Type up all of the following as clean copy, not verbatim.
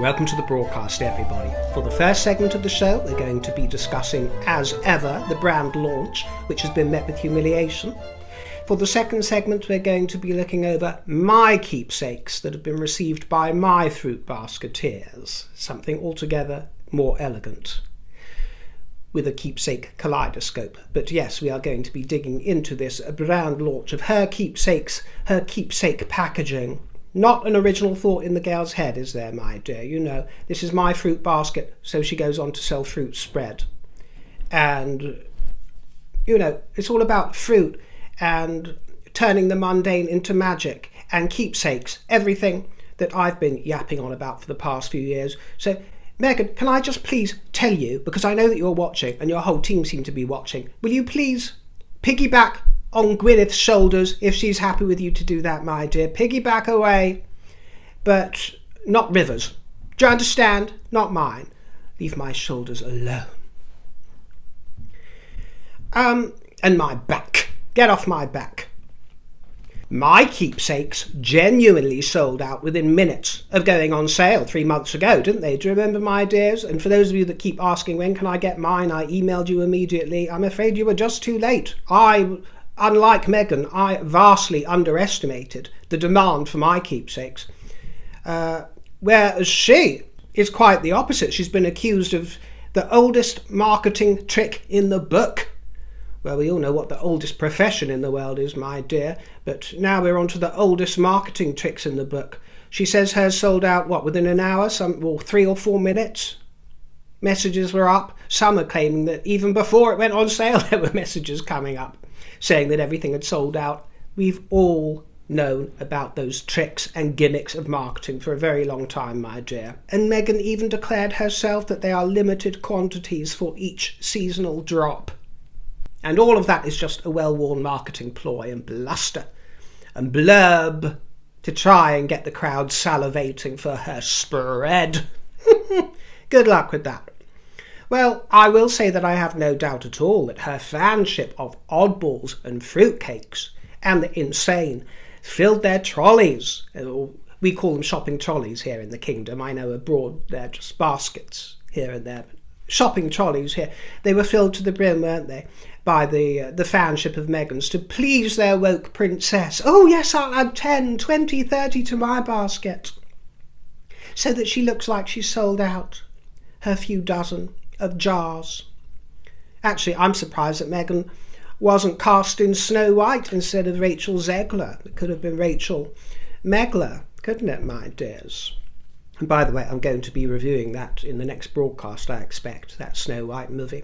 Welcome to the broadcast, everybody. For the first segment of the show, we're going to be discussing, as ever, the brand launch, which has been met with humiliation. For the second segment, we're going to be looking over my keepsakes that have been received by my fruit basketeers, something altogether more elegant, with a Keepsake Kaleidoscope. But yes, we are going to be digging into this brand launch of her keepsakes, her keepsake packaging. Not an original thought in the girl's head, is there, my dear? You know, this is my fruit basket, so she goes on to sell fruit spread. And, you know, it's all about fruit and turning the mundane into magic and keepsakes, everything that I've been yapping on about for the past few years. So, Meghan, can I just please tell you, because I know that you're watching and your whole team seem to be watching, will you please piggyback on Gwyneth's shoulders if she's happy with you to do that, my dear? Piggyback away, but not Rivers. Do you understand? Not mine. Leave my shoulders alone. And my back. Get off my back. My keepsakes genuinely sold out within minutes of going on sale 3 months ago, didn't they? Do you remember, my dears? And for those of you that keep asking, when can I get mine? I emailed you immediately. I'm afraid you were just too late. Unlike Meghan, I vastly underestimated the demand for my keepsakes. Whereas she is quite the opposite. She's been accused of the oldest marketing trick in the book. Well, we all know what the oldest profession in the world is, my dear, but now we're on to the oldest marketing tricks in the book. She says hers sold out, within an hour, 3 or 4 minutes? Messages were up. Some are claiming that even before it went on sale, there were messages coming up saying that everything had sold out. We've all known about those tricks and gimmicks of marketing for a very long time, my dear. And Meghan even declared herself that they are limited quantities for each seasonal drop. And all of that is just a well-worn marketing ploy and bluster and blurb to try and get the crowd salivating for her spread. Good luck with that. Well, I will say that I have no doubt at all that her fanship of oddballs and fruitcakes and the insane filled their trolleys. We call them shopping trolleys here in the kingdom. I know abroad they're just baskets here and there. Shopping trolleys here. They were filled to the brim, weren't they, by the fanship of Meghan's to please their woke princess. Oh yes, I'll add 10, 20, 30 to my basket, so that she looks like she's sold out her few dozen of jars. Actually, I'm surprised that Meghan wasn't cast in Snow White instead of Rachel Zegler. It could have been Rachel Megler, couldn't it, my dears? And by the way, I'm going to be reviewing that in the next broadcast, I expect, that Snow White movie.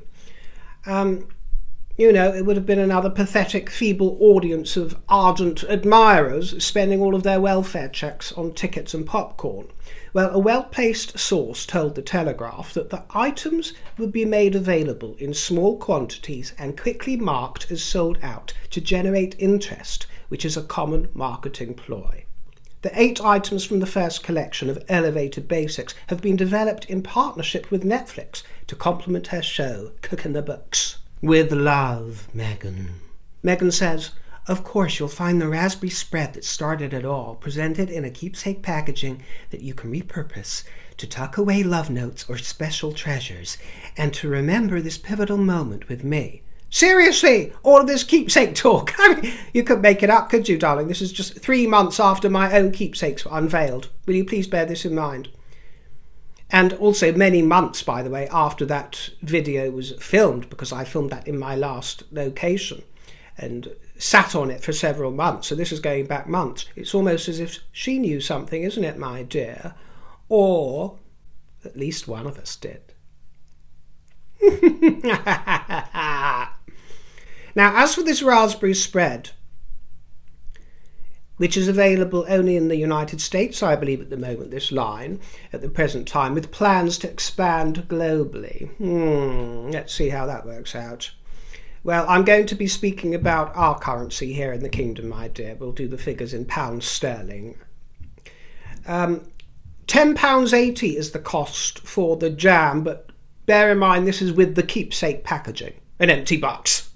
You know, it would have been another pathetic, feeble audience of ardent admirers spending all of their welfare checks on tickets and popcorn. Well, a well-placed source told the Telegraph that the items would be made available in small quantities and quickly marked as sold out to generate interest, which is a common marketing ploy. The 8 items from the first collection of Elevated Basics have been developed in partnership with Netflix to complement her show, Cooking the Books. With love, Meghan. Meghan says, of course you'll find the raspberry spread that started it all, presented in a keepsake packaging that you can repurpose to tuck away love notes or special treasures, and to remember this pivotal moment with me. Seriously, all of this keepsake talk. I mean, you couldn't make it up, could you, darling? This is just 3 months after my own keepsakes were unveiled. Will you please bear this in mind? And also many months, by the way, after that video was filmed, because I filmed that in my last location and sat on it for several months. So this is going back months. It's almost as if she knew something, isn't it, my dear? Or at least one of us did. Now, as for this raspberry spread, which is available only in the United States, I believe, at the moment, this line, at the present time, with plans to expand globally. Let's see how that works out. Well, I'm going to be speaking about our currency here in the kingdom, my dear. We'll do the figures in pounds sterling. £10.80 is the cost for the jam, but bear in mind this is with the keepsake packaging, an empty box.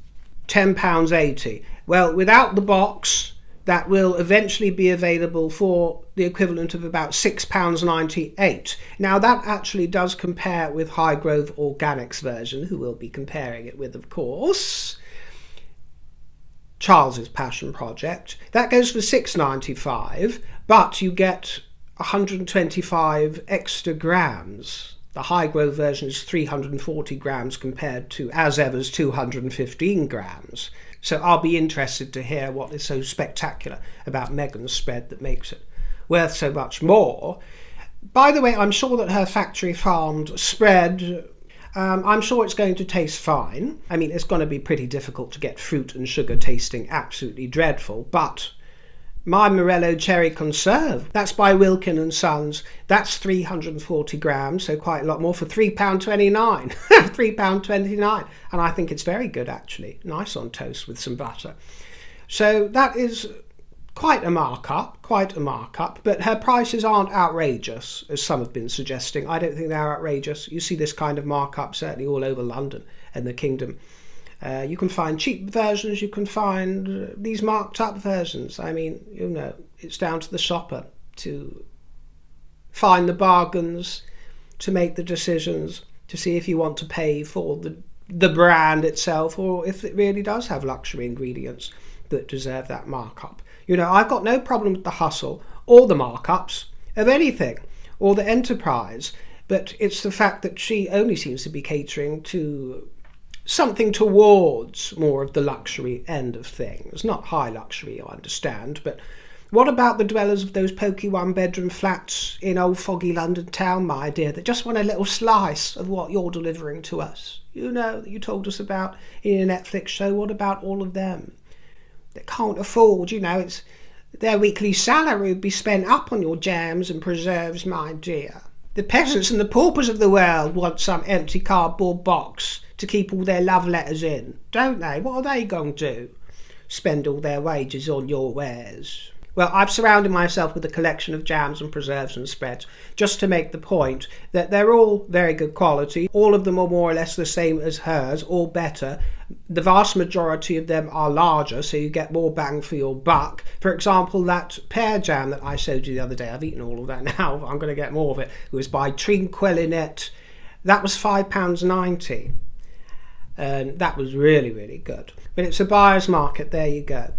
£10.80. Well, without the box, that will eventually be available for the equivalent of about £6.98. Now that actually does compare with Highgrove Organics version, who we'll be comparing it with, of course, Charles's Passion Project. That goes for £6.95, but you get 125 extra grams. The Highgrove version is 340 grams compared to As Ever's 215 grams. So I'll be interested to hear what is so spectacular about Meghan's spread that makes it worth so much more. By the way, I'm sure that her factory farmed spread, I'm sure it's going to taste fine. I mean, it's going to be pretty difficult to get fruit and sugar tasting absolutely dreadful, but my Morello Cherry Conserve, that's by Wilkin & Sons, that's 340 grams, so quite a lot more, for £3.29. £3.29. And I think it's very good, actually. Nice on toast with some butter. So that is quite a markup, but her prices aren't outrageous, as some have been suggesting. I don't think they're outrageous. You see this kind of markup certainly all over London and the Kingdom. You can find cheap versions, you can find these marked up versions. I mean, you know, it's down to the shopper to find the bargains, to make the decisions, to see if you want to pay for the brand itself, or if it really does have luxury ingredients that deserve that markup. You know, I've got no problem with the hustle or the markups of anything, or the enterprise, but it's the fact that she only seems to be catering to something towards more of the luxury end of things. Not high luxury, I understand, but what about the dwellers of those pokey one-bedroom flats in old foggy London town, my dear, that just want a little slice of what you're delivering to us? You know, that you told us about in your Netflix show. What about all of them? They can't afford, you know, it's their weekly salary would be spent up on your jams and preserves, my dear. The peasants and the paupers of the world want some empty cardboard box to keep all their love letters in, don't they? What are they going to do? Spend all their wages on your wares? Well, I've surrounded myself with a collection of jams and preserves and spreads just to make the point that they're all very good quality. All of them are more or less the same as hers, or better. The vast majority of them are larger, so you get more bang for your buck. For example, that pear jam that I showed you the other day, I've eaten all of that now, but I'm going to get more of it. It was by Trinquelinet. That was £5.90. And that was really, really good. But it's a buyer's market, there you go.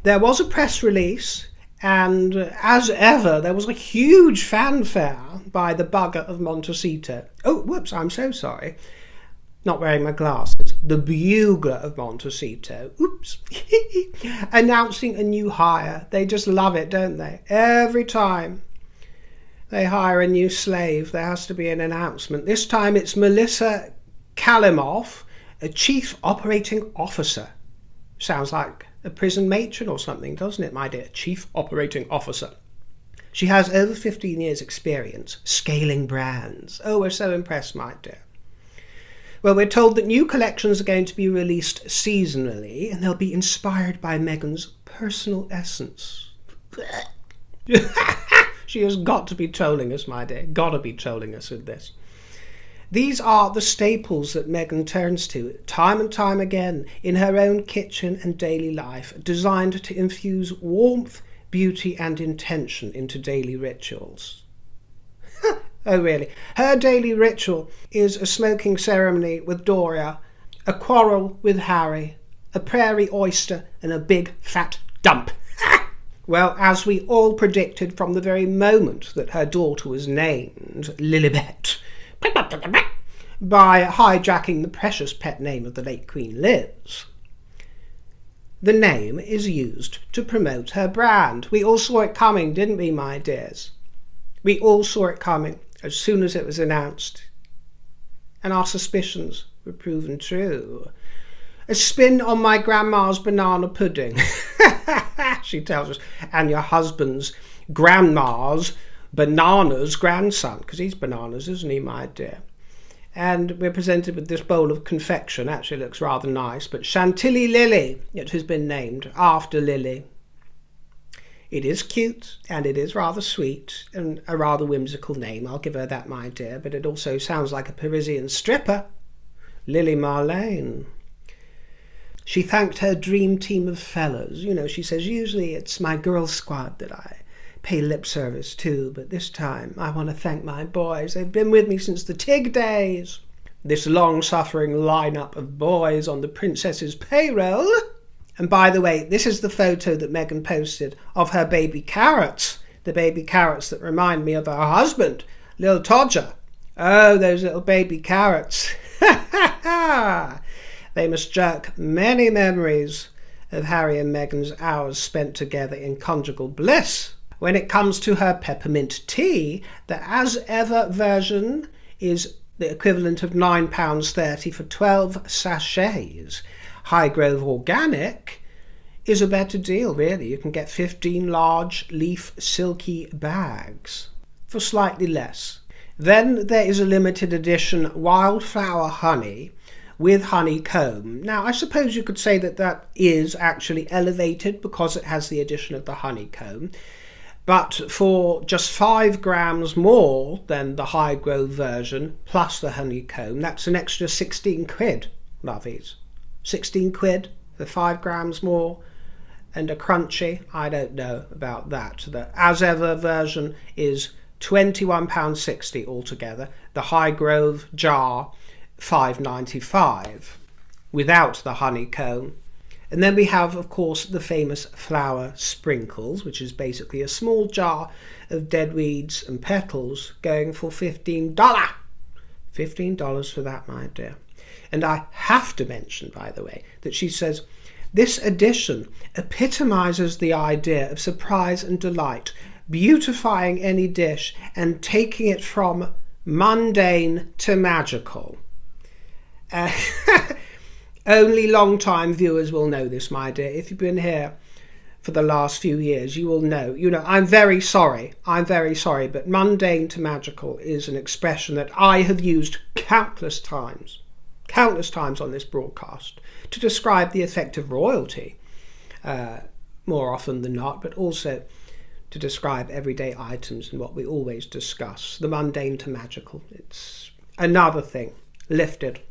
There was a press release, and as ever, there was a huge fanfare by the bugger of Montecito. Oh, whoops, I'm so sorry. Not wearing my glasses. The bugler of Montecito. Oops. Announcing a new hire. They just love it, don't they? Every time they hire a new slave, there has to be an announcement. This time it's Melissa Kalimoff, a chief operating officer. Sounds like a prison matron or something, doesn't it, my dear? Chief operating officer. She has over 15 years experience scaling brands. Oh, we're so impressed, my dear. Well, we're told that new collections are going to be released seasonally, and they'll be inspired by Meghan's personal essence. She has got to be trolling us, my dear. Got to be trolling us with this. These are the staples that Meghan turns to time and time again in her own kitchen and daily life, designed to infuse warmth, beauty and intention into daily rituals. Oh, really? Her daily ritual is a smoking ceremony with Doria, a quarrel with Harry, a prairie oyster and a big fat dump. Well, as we all predicted from the very moment that her daughter was named Lilibet, by hijacking the precious pet name of the late Queen Liz. The name is used to promote her brand. We all saw it coming, didn't we, my dears? We all saw it coming as soon as it was announced. And our suspicions were proven true. A spin on my grandma's banana pudding, she tells us, and your husband's grandma's banana's grandson, because he's bananas, isn't he, my dear? And we're presented with this bowl of confection. Actually looks rather nice, but Chantilly Lily, it has been named after Lily. It is cute, and it is rather sweet, and a rather whimsical name, I'll give her that, my dear, but it also sounds like a Parisian stripper. Lily Marlene. She thanked her dream team of fellows. You know, she says, usually it's my girl squad that I pay lip service to, but this time I want to thank my boys. They've been with me since the Tig days. This long-suffering lineup of boys on the princess's payroll. And by the way, this is the photo that Meghan posted of her baby carrots. The baby carrots that remind me of her husband, Lil Todger. Oh, those little baby carrots. Ha ha ha! They must jerk many memories of Harry and Meghan's hours spent together in conjugal bliss. When it comes to her peppermint tea, the as-ever version is the equivalent of £9.30 for 12 sachets. Highgrove Organic is a better deal, really. You can get 15 large leaf silky bags for slightly less. Then there is a limited edition wildflower honey with honeycomb. Now, I suppose you could say that that is actually elevated because it has the addition of the honeycomb. But for just 5 grams more than the Highgrove version, plus the honeycomb, that's an extra 16 quid, lovies. 16 quid for 5 grams more and a crunchy. I don't know about that. The as-ever version is £21.60 altogether. The Highgrove jar, £5.95 without the honeycomb. And then we have, of course, the famous flower sprinkles, which is basically a small jar of dead weeds and petals going for $15. $15 for that, my dear. And I have to mention, by the way, that she says, this edition epitomizes the idea of surprise and delight, beautifying any dish and taking it from mundane to magical. Only long-time viewers will know this, my dear. If you've been here for the last few years, you will know. You know, I'm very sorry, but mundane to magical is an expression that I have used countless times on this broadcast to describe the effect of royalty, more often than not, but also to describe everyday items and what we always discuss. The mundane to magical. It's another thing. Lifted.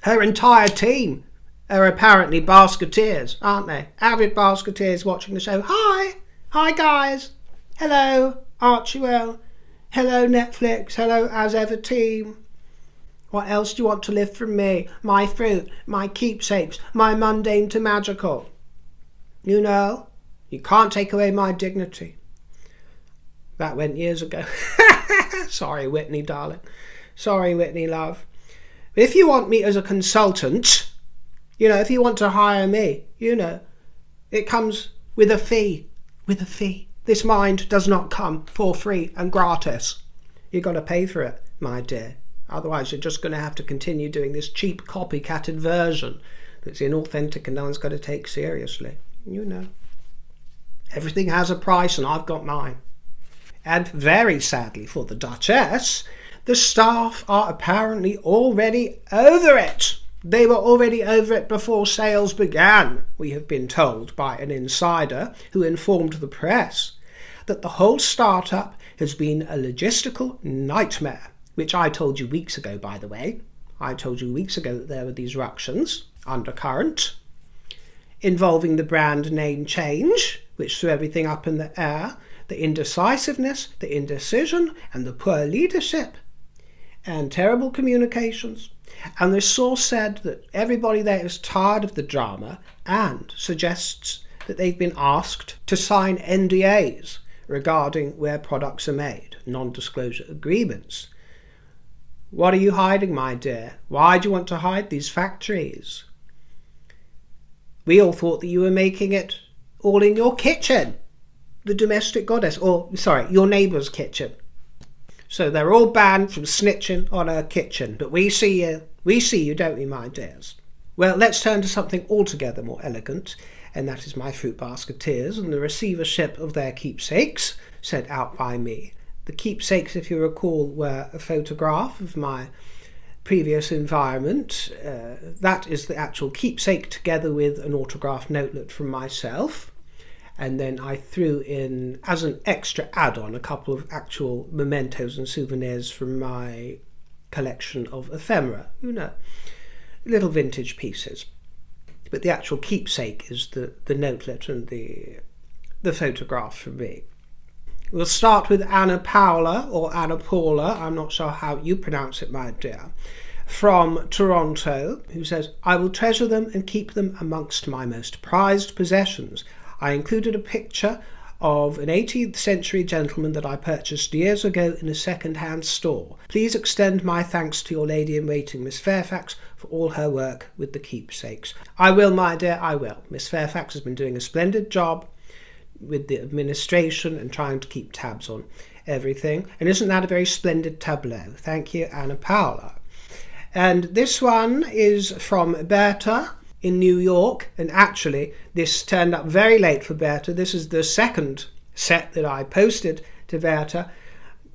Her entire team are apparently basketeers, aren't they? Avid basketeers watching the show. Hi guys. Hello, Archewell. Hello, Netflix. Hello, as ever team. What else do you want to live from me? My fruit, my keepsakes, my mundane to magical. You know, you can't take away my dignity. That went years ago. Sorry, Whitney, darling. Sorry, Whitney, love. But if you want me as a consultant, you know, if you want to hire me, you know, it comes with a fee. With a fee. This mind does not come for free and gratis. You've got to pay for it, my dear. Otherwise, you're just going to have to continue doing this cheap copycatted version that's inauthentic and no one's got to take seriously. You know. Everything has a price and I've got mine. And very sadly for the Duchess, the staff are apparently already over it. They were already over it before sales began, we have been told by an insider who informed the press that the whole startup has been a logistical nightmare, which I told you weeks ago, by the way. I told you weeks ago that there were these ructions, undercurrent, involving the brand name change, which threw everything up in the air, the indecisiveness, the indecision, and the poor leadership, and terrible communications. And the source said that everybody there is tired of the drama and suggests that they've been asked to sign NDAs regarding where products are made, non-disclosure agreements. What are you hiding, my dear? Why do you want to hide these factories? We all thought that you were making it all in your kitchen, the domestic goddess, or, sorry, your neighbour's kitchen. So they're all banned from snitching on her kitchen. But we see you, don't we, my dears? Well, let's turn to something altogether more elegant, and that is my fruit basketeers and the receivership of their keepsakes, sent out by me. The keepsakes, if you recall, were a photograph of my previous environment. That is the actual keepsake together with an autographed notelet from myself. And then I threw in, as an extra add-on, a couple of actual mementos and souvenirs from my collection of ephemera, you know, little vintage pieces. but the actual keepsake is the notelet and the photograph for me. We'll start with Anna Paula, or Anna Paula, I'm not sure how you pronounce it, my dear, from Toronto, who says, I will treasure them and keep them amongst my most prized possessions. I included a picture of an 18th century gentleman that I purchased years ago in a second-hand store. Please extend my thanks to your lady-in-waiting, Miss Fairfax, for all her work with the keepsakes. I will, my dear, I will. Miss Fairfax has been doing a splendid job with the administration and trying to keep tabs on everything. And isn't that a very splendid tableau? Thank you, Anna Paula. And this one is from Berta in New York, and actually this turned up very late for Berta. This is the second set that I posted to Berta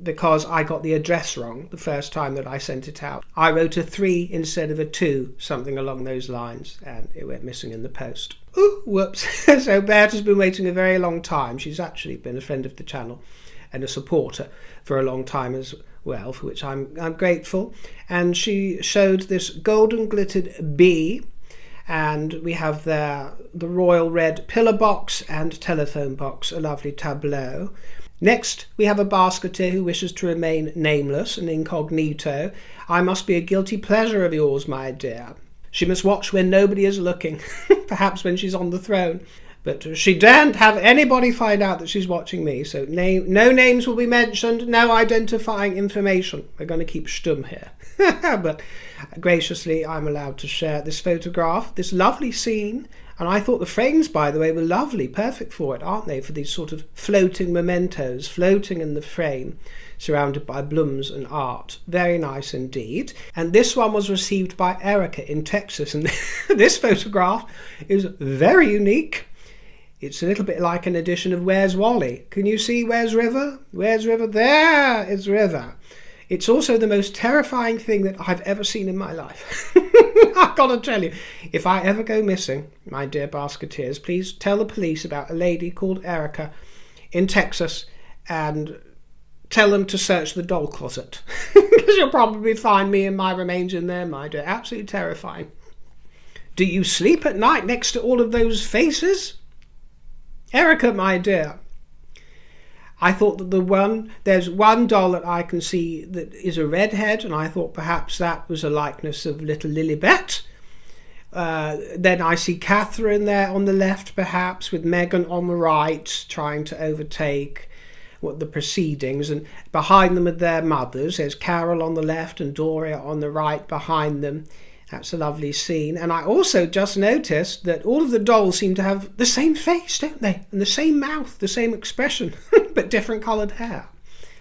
because I got the address wrong the first time that I sent it out. I wrote a 3 instead of a 2, something along those lines, and it went missing in the post. Ooh, whoops. So Berta's been waiting a very long time. She's actually been a friend of the channel and a supporter for a long time as well, for which I'm grateful. And she showed this golden glittered bee, and we have there the royal red pillar box and telephone box, a lovely tableau. Next, we have a basketeer who wishes to remain nameless and incognito. I must be a guilty pleasure of yours, my dear. She must watch when nobody is looking, perhaps when she's on the throne. But she daren't have anybody find out that she's watching me, so no names will be mentioned, no identifying information. We're going to keep stum here. But graciously, I'm allowed to share this photograph, this lovely scene. And I thought the frames, by the way, were lovely, perfect for it, aren't they? For these sort of floating mementos, floating in the frame, surrounded by blooms and art. Very nice indeed. And this one was received by Erica in Texas. And this photograph is very unique. It's a little bit like an edition of Where's Wally? Can you see Where's River? Where's River? There is River. It's also the most terrifying thing that I've ever seen in my life. I've got to tell you, if I ever go missing, my dear basketeers, please tell the police about a lady called Erica in Texas and tell them to search the doll closet. Because you'll probably find me and my remains in there, my dear. Absolutely terrifying. Do you sleep at night next to all of those faces? Erica, my dear. I thought that there's one doll that I can see that is a redhead, and I thought perhaps that was a likeness of little Lilibet. Then I see Catherine there on the left, perhaps, with Meghan on the right, trying to overtake the proceedings, and behind them are their mothers. There's Carol on the left and Doria on the right behind them. That's a lovely scene. And I also just noticed that all of the dolls seem to have the same face, don't they? And the same mouth, the same expression, but different coloured hair.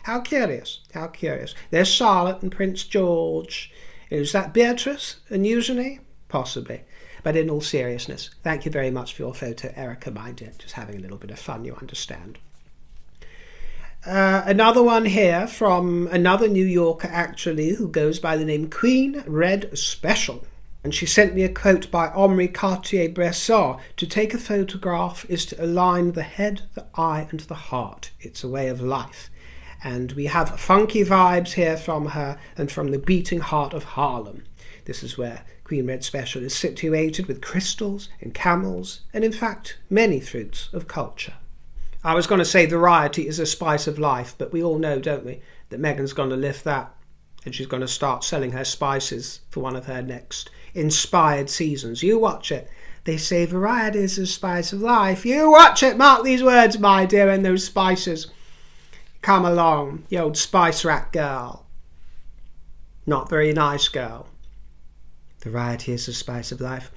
How curious, how curious. There's Charlotte and Prince George. Is that Beatrice and Eugenie? Possibly. But in all seriousness, thank you very much for your photo, Erica, my dear. Just having a little bit of fun, you understand. Another one here from another New Yorker, actually, who goes by the name Queen Red Special. And she sent me a quote by Henri Cartier-Bresson. To take a photograph is to align the head, the eye and the heart. It's a way of life. And we have funky vibes here from her and from the beating heart of Harlem. This is where Queen Red Special is situated, with crystals and camels and, in fact, many fruits of culture. I was going to say variety is a spice of life, but we all know, don't we, that Meghan's going to lift that and she's going to start selling her spices for one of her next inspired seasons. You watch it. They say variety is a spice of life. You watch it. Mark these words, my dear, and those spices come along. The old spice rack girl. Not very nice girl. Variety is a spice of life.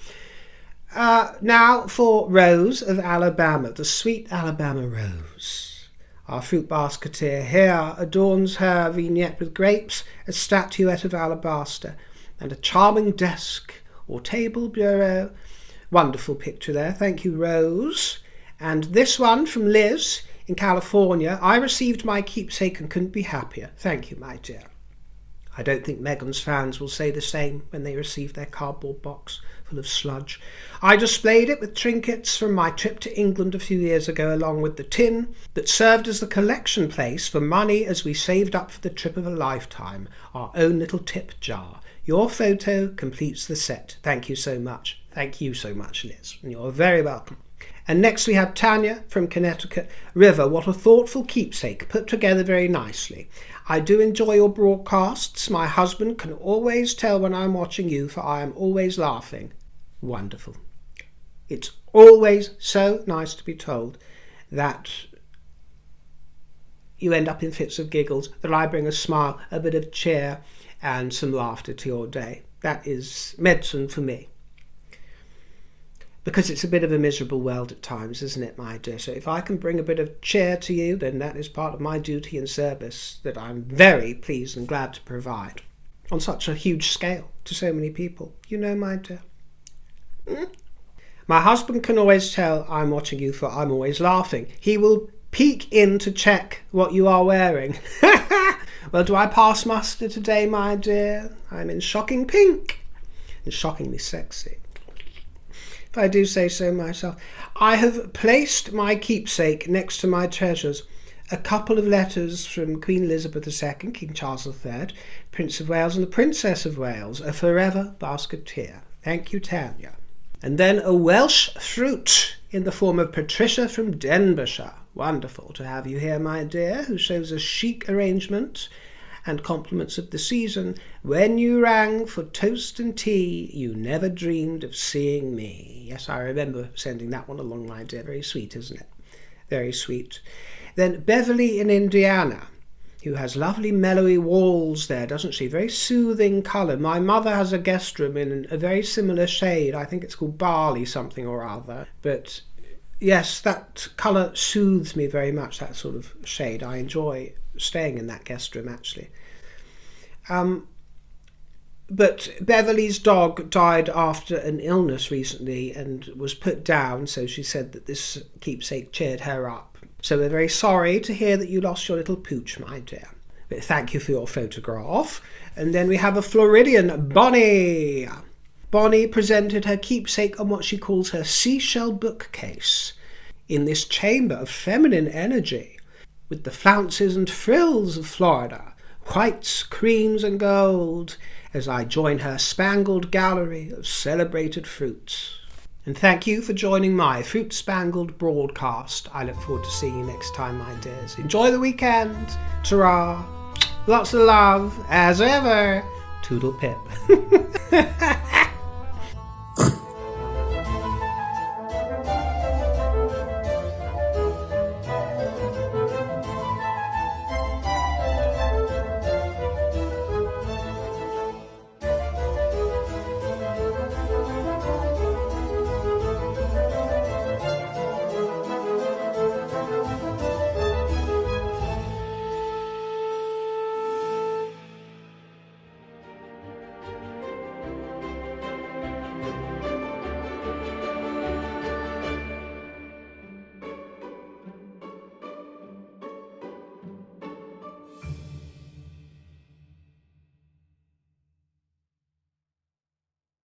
Now for Rose of Alabama, the sweet Alabama Rose. Our fruit basketeer here adorns her vignette with grapes, a statuette of alabaster, and a charming desk or table bureau. Wonderful picture there. Thank you, Rose. And this one from Liz in California. I received my keepsake and couldn't be happier. Thank you, my dear. I don't think Meghan's fans will say the same when they receive their cardboard box full of sludge. I displayed it with trinkets from my trip to England a few years ago, along with the tin that served as the collection place for money as we saved up for the trip of a lifetime, our own little tip jar. Your photo completes the set. Thank you so much. Thank you so much, Liz. And you're very welcome. And next we have Tanya from Connecticut. River, what a thoughtful keepsake, put together very nicely. I do enjoy your broadcasts. My husband can always tell when I'm watching you, for I am always laughing. Wonderful. It's always so nice to be told that you end up in fits of giggles, that I bring a smile, a bit of cheer, and some laughter to your day. That is medicine for me. Because it's a bit of a miserable world at times, isn't it, my dear? So if I can bring a bit of cheer to you, then that is part of my duty and service that I'm very pleased and glad to provide on such a huge scale to so many people. You know, my dear. My husband can always tell I'm watching you, for I'm always laughing. He will peek in to check what you are wearing. Well, do I pass muster today, my dear? I'm in shocking pink and shockingly sexy. If I do say so myself. I have placed my keepsake next to my treasures. A couple of letters from Queen Elizabeth II, King Charles III, Prince of Wales and the Princess of Wales, a forever basketeer. Thank you, Tanya. And then a Welsh fruit in the form of Patricia from Denbighshire. Wonderful to have you here, my dear, who shows a chic arrangement and compliments of the season. When you rang for toast and tea, you never dreamed of seeing me. Yes, I remember sending that one along, my dear. Very sweet, isn't it? Very sweet. Then Beverly in Indiana, who has lovely mellowy walls there, doesn't she? Very soothing colour. My mother has a guest room in a very similar shade. I think it's called barley something or other. But yes, that colour soothes me very much, that sort of shade. I enjoy staying in that guest room, actually. But Beverly's dog died after an illness recently and was put down, so she said that this keepsake cheered her up. So we're very sorry to hear that you lost your little pooch, my dear. But thank you for your photograph. And then we have a Floridian, Bonnie. Bonnie presented her keepsake on what she calls her seashell bookcase in this chamber of feminine energy, with the flounces and frills of Florida, whites, creams and gold, as I join her spangled gallery of celebrated fruits. And thank you for joining my fruit-spangled broadcast. I look forward to seeing you next time, my dears. Enjoy the weekend. Ta-ra. Lots of love, as ever. Toodle pip.